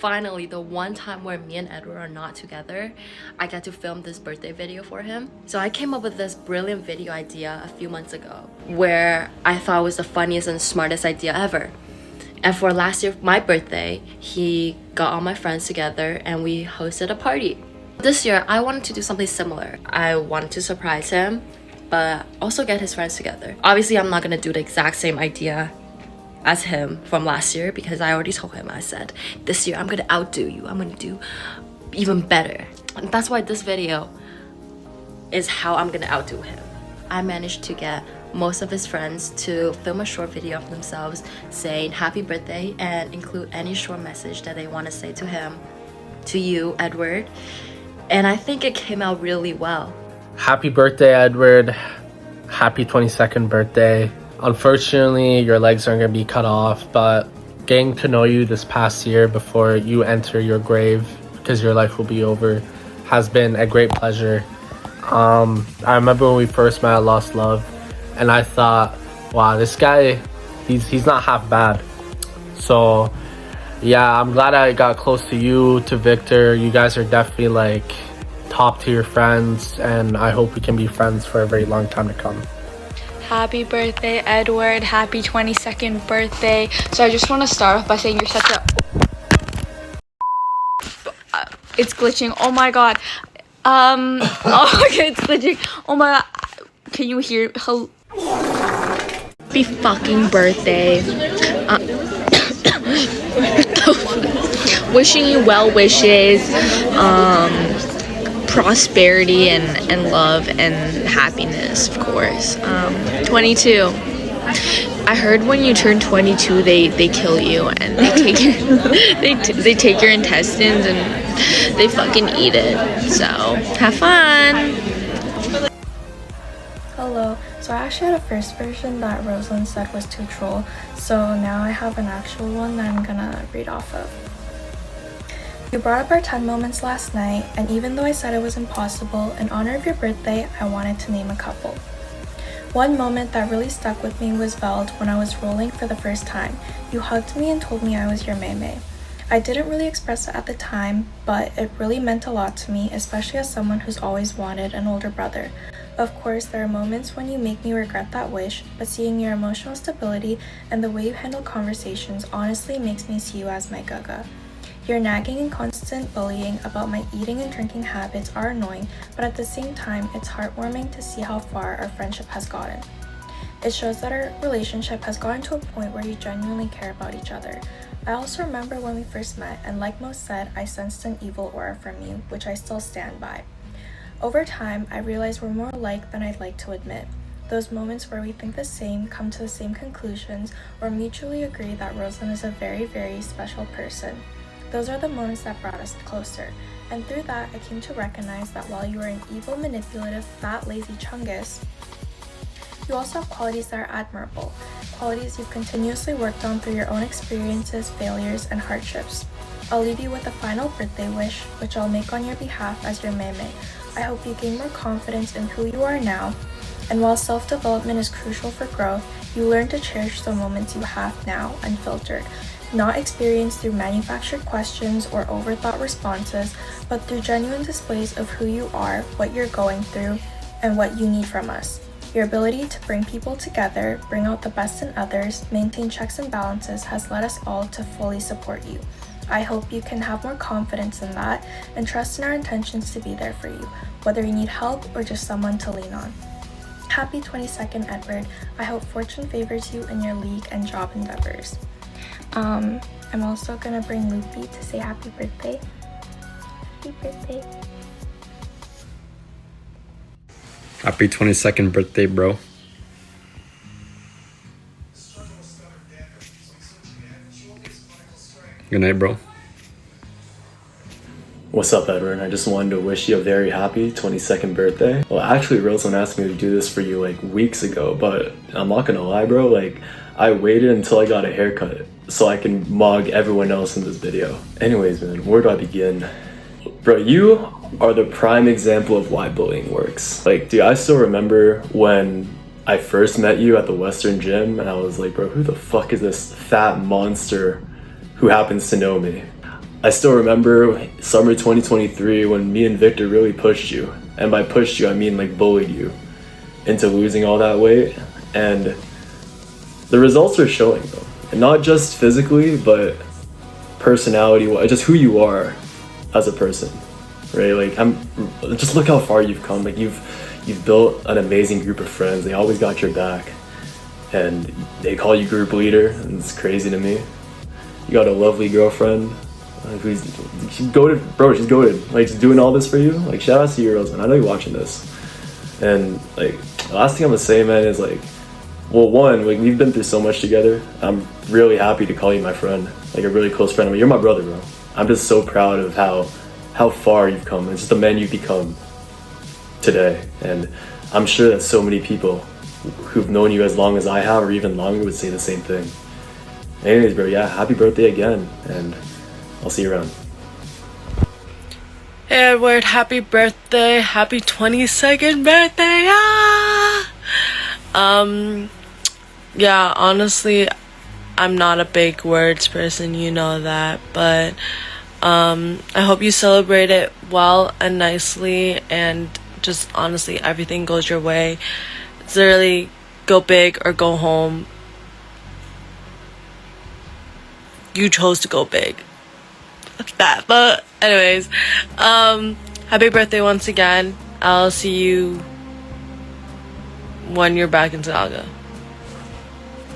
finally, the one time where me and Edward are not together, I got to film this birthday video for him. So I came up with this brilliant video idea a few months ago where I thought it was the funniest and smartest idea ever. And for last year, my birthday, he got all my friends together and we hosted a party. This year, I wanted to do something similar. I wanted to surprise him, but also get his friends together. Obviously, I'm not gonna do the exact same idea as him from last year because I already told him, I said, this year I'm gonna outdo you. I'm gonna do even better. And that's why this video is how I'm gonna outdo him. I managed to get most of his friends to film a short video of themselves saying happy birthday and include any short message that they want to say to him, to you, Edward. And I think it came out really well. Happy birthday, Edward. Happy 22nd birthday. Unfortunately, your legs aren't going to be cut off, but getting to know you this past year before you enter your grave, because your life will be over, has been a great pleasure. I remember when we first met at Lost Love, and I thought, wow, this guy, he's not half bad. So yeah, I'm glad I got close to you, to Victor. You guys are definitely like top tier friends, and I hope we can be friends for a very long time to come. Happy birthday, Edward. Happy 22nd birthday. So I just want to start off by saying you're such a... It's glitching. Oh my god. Oh, okay, it's glitching. Oh my god. Can you hear? Happy fucking birthday. Wishing you well wishes, prosperity and love and happiness, of course. 22. I heard when you turn 22 they kill you and they take your they take your intestines and they fucking eat it. So have fun. Hello. So I actually had a first version that Roselyn said was too troll, so now I have an actual one that I'm gonna read off of. You brought up our 10 moments last night, and even though I said it was impossible, in honor of your birthday, I wanted to name a couple. One moment that really stuck with me was Veld when I was rolling for the first time. You hugged me and told me I was your meme. I didn't really express it at the time, but it really meant a lot to me, especially as someone who's always wanted an older brother. Of course, there are moments when you make me regret that wish, but seeing your emotional stability and the way you handle conversations honestly makes me see you as my gaga. Your nagging and constant bullying about my eating and drinking habits are annoying, but at the same time, it's heartwarming to see how far our friendship has gotten. It shows that our relationship has gotten to a point where you genuinely care about each other. I also remember when we first met, and like most said, I sensed an evil aura from you, which I still stand by. Over time, I realized we're more alike than I'd like to admit. Those moments where we think the same, come to the same conclusions, or mutually agree that Roselyn is a very, very special person. Those are the moments that brought us closer. And through that, I came to recognize that while you are an evil, manipulative, fat, lazy chungus, you also have qualities that are admirable, qualities you've continuously worked on through your own experiences, failures, and hardships. I'll leave you with a final birthday wish, which I'll make on your behalf as your meme. I hope you gain more confidence in who you are now, and while self-development is crucial for growth, you learn to cherish the moments you have now, unfiltered, not experienced through manufactured questions or overthought responses, but through genuine displays of who you are, what you're going through, and what you need from us. Your ability to bring people together, bring out the best in others, maintain checks and balances has led us all to fully support you. I hope you can have more confidence in that and trust in our intentions to be there for you, whether you need help or just someone to lean on. Happy 22nd, Edward. I hope fortune favors you in your league and job endeavors. I'm also gonna bring Loopy to say happy birthday. Happy birthday. Happy 22nd birthday, bro. Good night, bro. What's up, Edward? I just wanted to wish you a very happy 22nd birthday. Well, actually, Roselyn asked me to do this for you like weeks ago, but I'm not gonna lie, bro. Like, I waited until I got a haircut so I can mug everyone else in this video. Anyways, man, where do I begin? Bro, you are the prime example of why bullying works. Like, dude, I still remember when I first met you at the Western Gym, and I was like, bro, who the fuck is this fat monster who happens to know me? I still remember summer 2023 when me and Victor really pushed you. And by pushed you, I mean like bullied you into losing all that weight. And the results are showing though. And not just physically, but personality, just who you are as a person, right? Like just look how far you've come. Like you've built an amazing group of friends. They always got your back. And they call you group leader, and it's crazy to me. You got a lovely girlfriend. She's goated, bro. She's goated. Like, she's doing all this for you. Like, shout out to you, Roselyn. I know you're watching this. And like, the last thing I'm gonna say, man, is like, well, one, like we've been through so much together. I'm really happy to call you my friend, like a really close friend. I mean, you're my brother, bro. I'm just so proud of how far you've come. It's just the man you've become today. And I'm sure that so many people who've known you as long as I have, or even longer, would say the same thing. Anyways, bro, yeah, happy birthday again, and I'll see you around. Hey Edward, happy birthday. Happy 22nd birthday. Yeah, honestly, I'm not a big words person, you know that, but I hope you celebrate it well and nicely, and just honestly everything goes your way. It's literally go big or go home. You chose to go big. That's that. But anyways, happy birthday once again. I'll see you when you're back in Saga.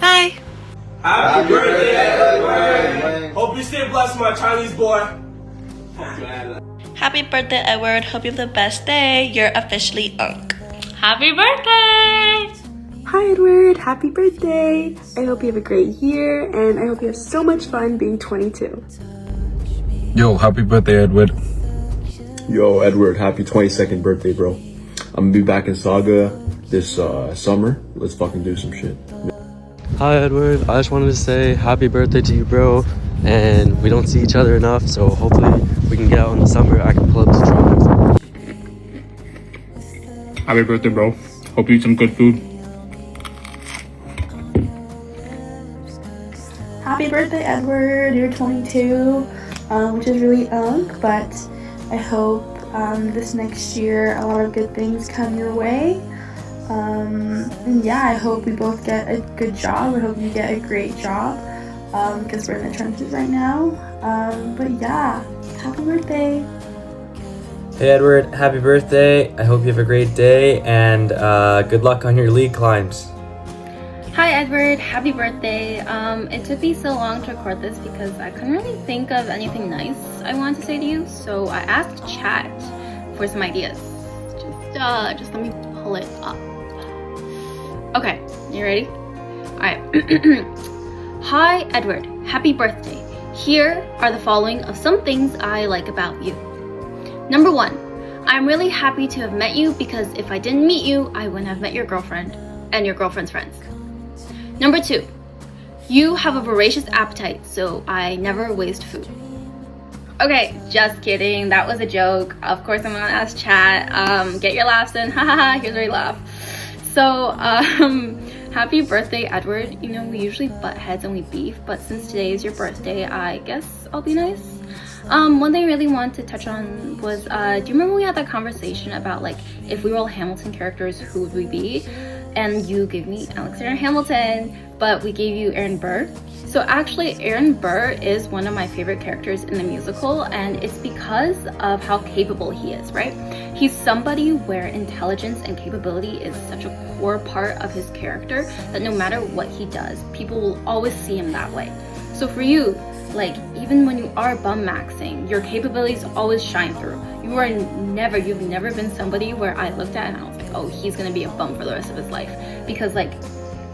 Bye. Happy birthday, Edward! Hope you stay blessed, my Chinese boy. Happy birthday, Edward. Hope you have the best day. You're officially Unk. Happy birthday! Hi Edward, happy birthday! I hope you have a great year, and I hope you have so much fun being 22. Yo, happy birthday, Edward. Yo, Edward, happy 22nd birthday, bro. I'm gonna be back in Saga this summer. Let's fucking do some shit. Hi Edward, I just wanted to say happy birthday to you, bro. And we don't see each other enough, so hopefully we can get out in the summer. I can pull up to Toronto. Happy birthday, bro. Hope you eat some good food. Happy birthday, Edward. You're 22, which is really but I hope this next year a lot of good things come your way. And yeah, I hope we both get a good job. I hope you get a great job, because we're in the trenches right now. But yeah, happy birthday. Hey Edward, happy birthday. I hope you have a great day, and good luck on your league climbs. Hi Edward, happy birthday. It took me so long to record this because I couldn't really think of anything nice I wanted to say to you, so I asked chat for some ideas. Just let me pull it up. Okay, you ready? Alright. Hi Edward, happy birthday. Here are the following of some things I like about you. Number 1, I'm really happy to have met you because if I didn't meet you, I wouldn't have met your girlfriend and your girlfriend's friends. Number 2, you have a voracious appetite, so I never waste food. Okay, just kidding. That was a joke. Of course, I'm gonna ask chat. Get your laughs in. Haha, here's where you laugh. So, happy birthday, Edward. You know, we usually butt heads and we beef, but since today is your birthday, I guess I'll be nice. One thing I really wanted to touch on was, do you remember we had that conversation about, like, if we were all Hamilton characters, who would we be? And you gave me Alexander Hamilton, but we gave you Aaron Burr. So actually, Aaron Burr is one of my favorite characters in the musical, and it's because of how capable he is, right? He's somebody where intelligence and capability is such a core part of his character that no matter what he does, people will always see him that way. So for you, like, even when you are bum maxing, your capabilities always shine through. You've never been somebody where I looked at and I was like, oh, he's gonna be a bum for the rest of his life. Because, like,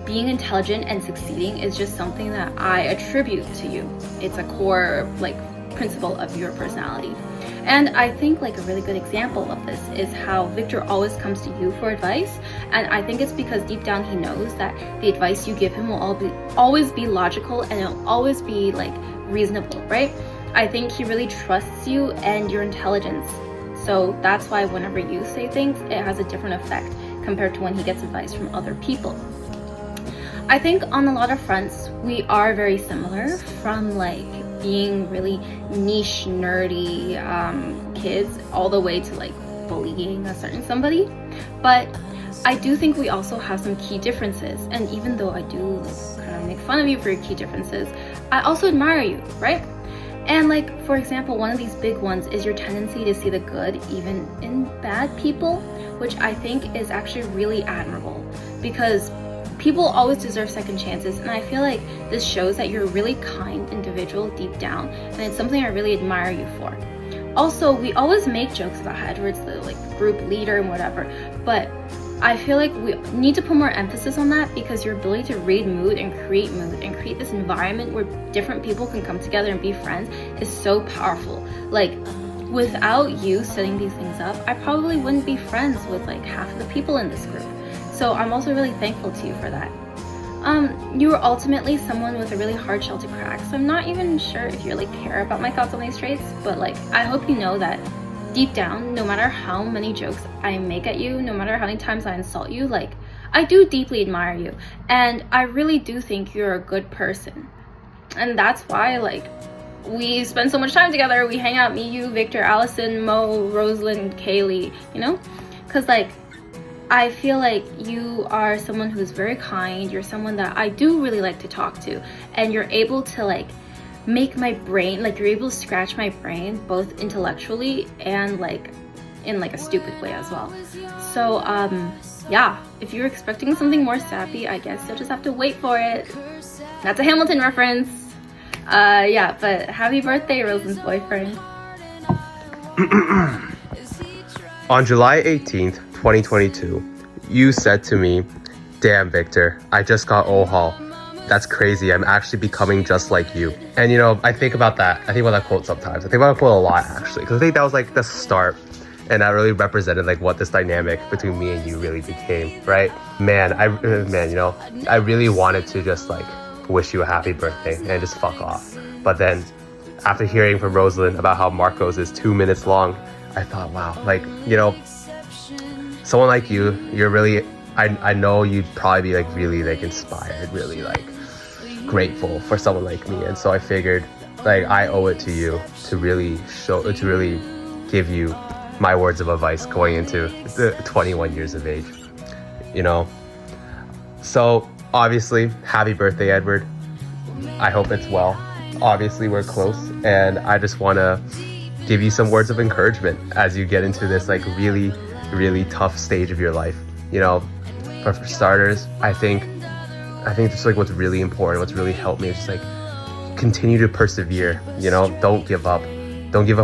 being intelligent and succeeding is just something that I attribute to you. It's a core, like, principle of your personality. And I think, like, a really good example of this is how Victor always comes to you for advice, and I think it's because deep down he knows that the advice you give him will always be logical, and it'll always be, like, reasonable, right? I think he really trusts you and your intelligence, so that's why whenever you say things, it has a different effect compared to when he gets advice from other people. I think on a lot of fronts we are very similar, from like being really niche, nerdy kids, all the way to like bullying a certain somebody. But I do think we also have some key differences, and even though I do kind of make fun of you for your key differences, I also admire you, right? And like, for example, one of these big ones is your tendency to see the good even in bad people, which I think is actually really admirable, because people always deserve second chances, and I feel like this shows that you're a really kind individual deep down, and it's something I really admire you for. Also, we always make jokes about how Edward's the like group leader and whatever, but I feel like we need to put more emphasis on that, because your ability to read mood and create this environment where different people can come together and be friends is so powerful. Like, without you setting these things up, I probably wouldn't be friends with like half of the people in this group. So I'm also really thankful to you for that. You were ultimately someone with a really hard shell to crack, so I'm not even sure if you really care about my thoughts on these traits, but like, I hope you know that deep down, no matter how many jokes I make at you, no matter how many times I insult you, like, I do deeply admire you, and I really do think you're a good person. And that's why, like, we spend so much time together. We hang out, me, you, Victor, Allison, Mo, Roselyn, Kaylee, you know? Because, like, I feel like you are someone who's very kind. You're someone that I do really like to talk to, and you're able to, like, make my brain, like, you're able to scratch my brain both intellectually and like in like a stupid way as well. So yeah, if you're expecting something more sappy, I guess you'll just have to wait for it. That's a Hamilton reference. Yeah, but happy birthday, Roselyn's boyfriend. On July 18th, 2022, you said to me, "Damn, Victor, I just got O-Hall. That's crazy. I'm actually becoming just like you." And you know, I think about that. I think about that quote sometimes. I think about that quote a lot, actually, because I think that was like the start, and that really represented like what this dynamic between me and you really became, right? Man, you know, I really wanted to just like wish you a happy birthday and just fuck off. But then, after hearing from Roselyn about how Marco's is 2 minutes long, I thought, wow, like, you know, someone like you, you're really, I know you'd probably be like really like inspired, really like grateful for someone like me. And so I figured like I owe it to you to really give you my words of advice going into the 21 years of age, you know? So obviously, happy birthday, Edward. I hope it's well. Obviously, we're close, and I just want to give you some words of encouragement as you get into this like really, really tough stage of your life. You know, for starters, I think just like what's really important, what's really helped me is just like continue to persevere. You know, don't give up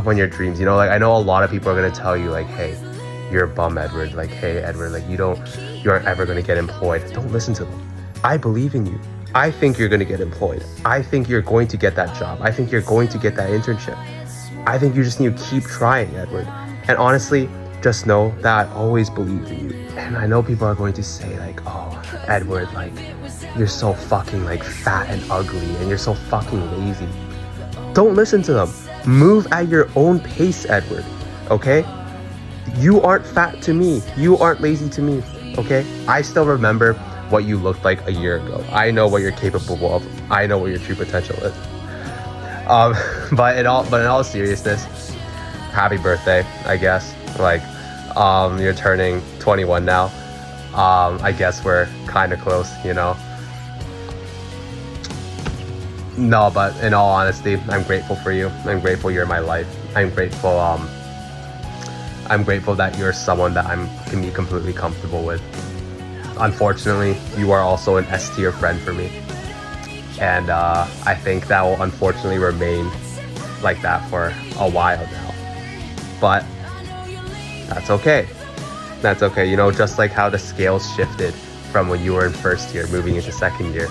on your dreams. You know, like I know a lot of people are gonna tell you like, hey, you're a bum, Edward. Like, hey, Edward, like you aren't ever gonna get employed. Don't listen to them. I believe in you. I think you're gonna get employed. I think you're going to get that job. I think you're going to get that internship. I think you just need to keep trying, Edward. And honestly, just know that I always believed in you. And I know people are going to say like, oh, Edward, like you're so fucking like fat and ugly and you're so fucking lazy. Don't listen to them. Move at your own pace, Edward, okay? You aren't fat to me. You aren't lazy to me, okay? I still remember what you looked like a year ago. I know what you're capable of. I know what your true potential is. But in all seriousness, happy birthday, I guess. Like, you're turning 21 now. I guess we're kind of close, you know? No, but in all honesty, I'm grateful for you. I'm grateful you're in my life. I'm grateful that you're someone that I can be completely comfortable with. Unfortunately, you are also an S tier friend for me. And I think that will unfortunately remain like that for a while now. But that's okay. That's okay. You know, just like how the scales shifted from when you were in first year moving into second year.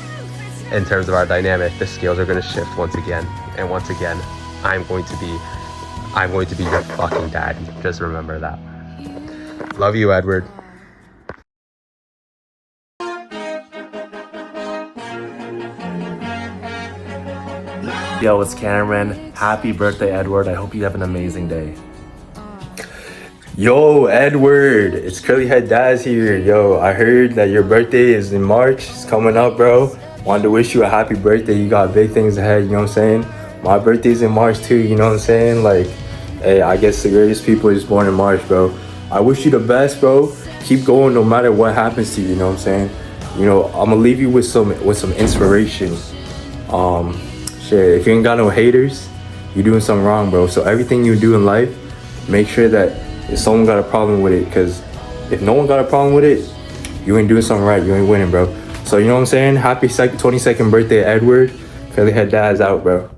In terms of our dynamic, the scales are going to shift once again. And once again, I'm going to be your fucking daddy. Just remember that. Love you, Edward. Yo, it's Cameron. Happy birthday, Edward. I hope you have an amazing day. Yo, Edward, it's Curly Head Daz here. Yo, I heard that your birthday is in March. It's coming up, bro. Wanted to wish you a happy birthday. You got big things ahead, you know what I'm saying? my birthday's in March too, you know what I'm saying? Like, hey, I guess the greatest people is born in March, bro. I wish you the best, bro. Keep going no matter what happens to you, you know what I'm saying? You know, I'm gonna leave you with some inspiration. Shit, if you ain't got no haters, you're doing something wrong, bro. So everything you do in life, make sure that if someone got a problem with it, because if no one got a problem with it, you ain't doing something right. You ain't winning, bro. So you know what I'm saying? Happy 22nd birthday, Edward. Curly Head Dad's out, bro.